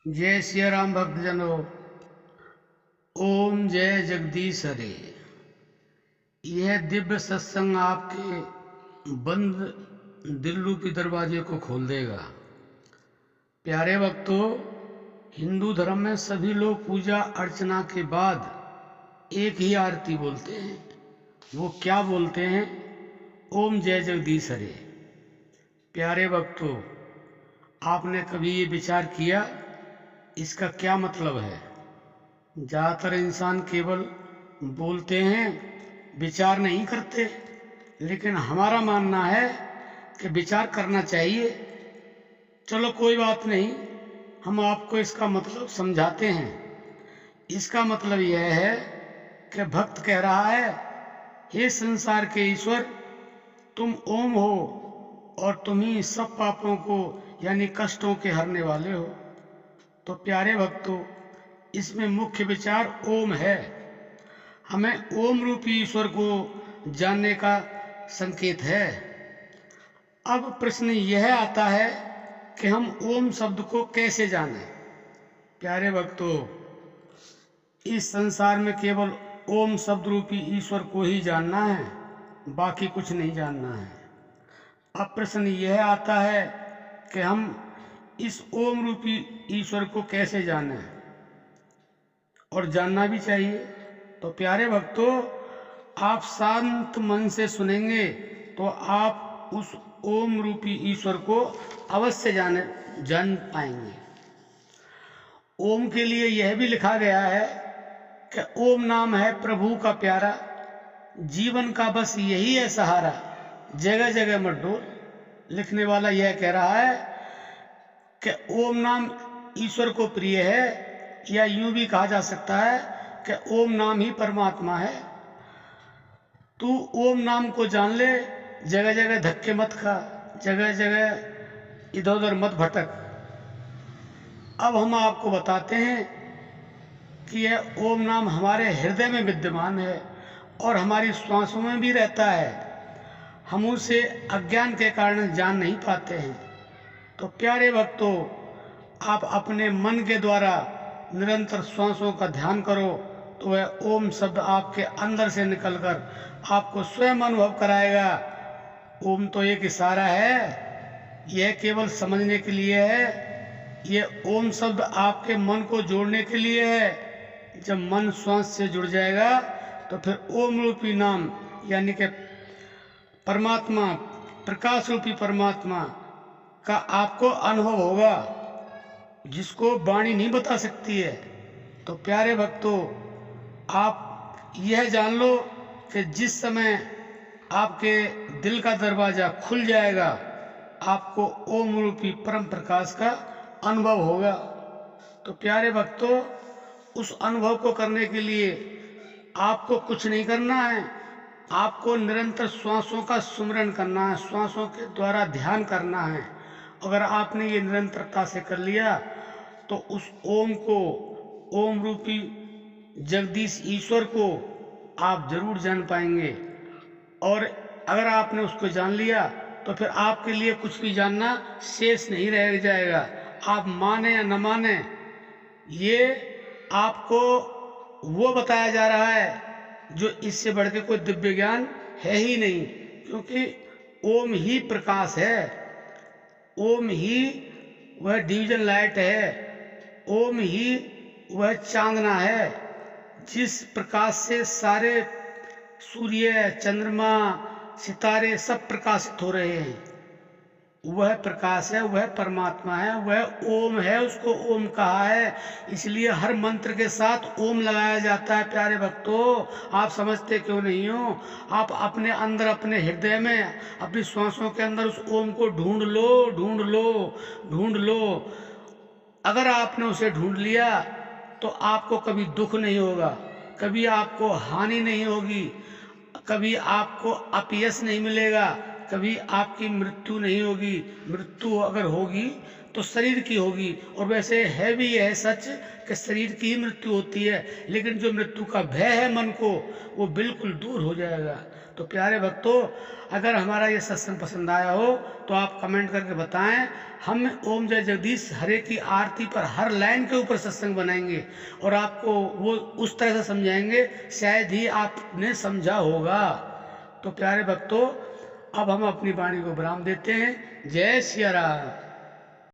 जय सिया राम भक्तजनों। ओम जय जगदीश हरे। यह दिव्य सत्संग आपके बंद दिल रूपी दरवाजे को खोल देगा। प्यारे भक्तों, हिंदू धर्म में सभी लोग पूजा अर्चना के बाद एक ही आरती बोलते हैं। वो क्या बोलते हैं? ओम जय जगदीश हरे। प्यारे भक्तों, आपने कभी ये विचार किया इसका क्या मतलब है? ज़्यादातर इंसान केवल बोलते हैं, विचार नहीं करते। लेकिन हमारा मानना है कि विचार करना चाहिए। चलो कोई बात नहीं, हम आपको इसका मतलब समझाते हैं। इसका मतलब यह है कि भक्त कह रहा है, हे संसार के ईश्वर, तुम ओम हो और तुम ही सब पापों को यानी कष्टों के हरने वाले हो। तो प्यारे भक्तों, इसमें मुख्य विचार ओम है। हमें ओम रूपी ईश्वर को जानने का संकेत है। अब प्रश्न यह आता है कि हम ओम शब्द को कैसे जानें? प्यारे भक्तों, इस संसार में केवल ओम शब्द रूपी ईश्वर को ही जानना है, बाकी कुछ नहीं जानना है। अब प्रश्न यह आता है कि हम इस ओम रूपी ईश्वर को कैसे जानें, और जानना भी चाहिए। तो प्यारे भक्तों, आप शांत मन से सुनेंगे तो आप उस ओम रूपी ईश्वर को अवश्य जान पाएंगे। ओम के लिए यह भी लिखा गया है कि ओम नाम है प्रभु का प्यारा, जीवन का बस यही है सहारा, जगह जगह मत डोल। लिखने वाला यह कह रहा है कि ओम नाम ईश्वर को प्रिय है, या यूं भी कहा जा सकता है कि ओम नाम ही परमात्मा है। तू ओम नाम को जान ले, जगह जगह धक्के मत खा, जगह जगह इधर उधर मत भटक। अब हम आपको बताते हैं कि यह ओम नाम हमारे हृदय में विद्यमान है और हमारी श्वासों में भी रहता है। हम उसे अज्ञान के कारण जान नहीं पाते हैं। तो प्यारे भक्तों, आप अपने मन के द्वारा निरंतर श्वासों का ध्यान करो तो वह ओम शब्द आपके अंदर से निकलकर आपको स्वयं अनुभव कराएगा। ओम तो एक इशारा है, यह केवल समझने के लिए है। यह ओम शब्द आपके मन को जोड़ने के लिए है। जब मन श्वास से जुड़ जाएगा तो फिर ओम रूपी नाम यानी कि परमात्मा, प्रकाश रूपी परमात्मा का आपको अनुभव होगा, जिसको वाणी नहीं बता सकती है। तो प्यारे भक्तों, आप यह जान लो कि जिस समय आपके दिल का दरवाजा खुल जाएगा, आपको ओम रूपी परम प्रकाश का अनुभव होगा। तो प्यारे भक्तों, उस अनुभव को करने के लिए आपको कुछ नहीं करना है। आपको निरंतर श्वासों का सुमिरन करना है, श्वासों के द्वारा ध्यान करना है। अगर आपने ये निरंतरता से कर लिया तो उस ओम को, ओम रूपी जगदीश ईश्वर को आप जरूर जान पाएंगे। और अगर आपने उसको जान लिया तो फिर आपके लिए कुछ भी जानना शेष नहीं रह जाएगा। आप माने या न माने, ये आपको वो बताया जा रहा है जो इससे बढ़ के कोई दिव्य ज्ञान है ही नहीं। क्योंकि ओम ही प्रकाश है, ओम ही वह डिवीजन लाइट है, ओम ही वह चांदना है जिस प्रकाश से सारे सूर्य, चंद्रमा, सितारे सब प्रकाशित हो रहे हैं। वह प्रकाश है, वह परमात्मा है, वह ओम है, उसको ओम कहा है। इसलिए हर मंत्र के साथ ओम लगाया जाता है। प्यारे भक्तों, आप समझते क्यों नहीं हो? आप अपने अंदर, अपने हृदय में, अपनी श्वासों के अंदर उस ओम को ढूंढ लो, ढूंढ लो, ढूंढ लो। अगर आपने उसे ढूंढ लिया तो आपको कभी दुख नहीं होगा, कभी आपको हानि नहीं होगी, कभी आपको अपयश नहीं मिलेगा, कभी आपकी मृत्यु नहीं होगी। मृत्यु अगर होगी तो शरीर की होगी, और वैसे है भी यह सच कि शरीर की ही मृत्यु होती है। लेकिन जो मृत्यु का भय है मन को, वो बिल्कुल दूर हो जाएगा। तो प्यारे भक्तों, अगर हमारा ये सत्संग पसंद आया हो तो आप कमेंट करके बताएं। हम ओम जय जगदीश हरे की आरती पर हर लाइन के ऊपर सत्संग बनाएंगे और आपको वो उस तरह से समझाएंगे, शायद ही आपने समझा होगा। तो प्यारे भक्तों, अब हम अपनी वाणी को विराम देते हैं। जय सिया राम।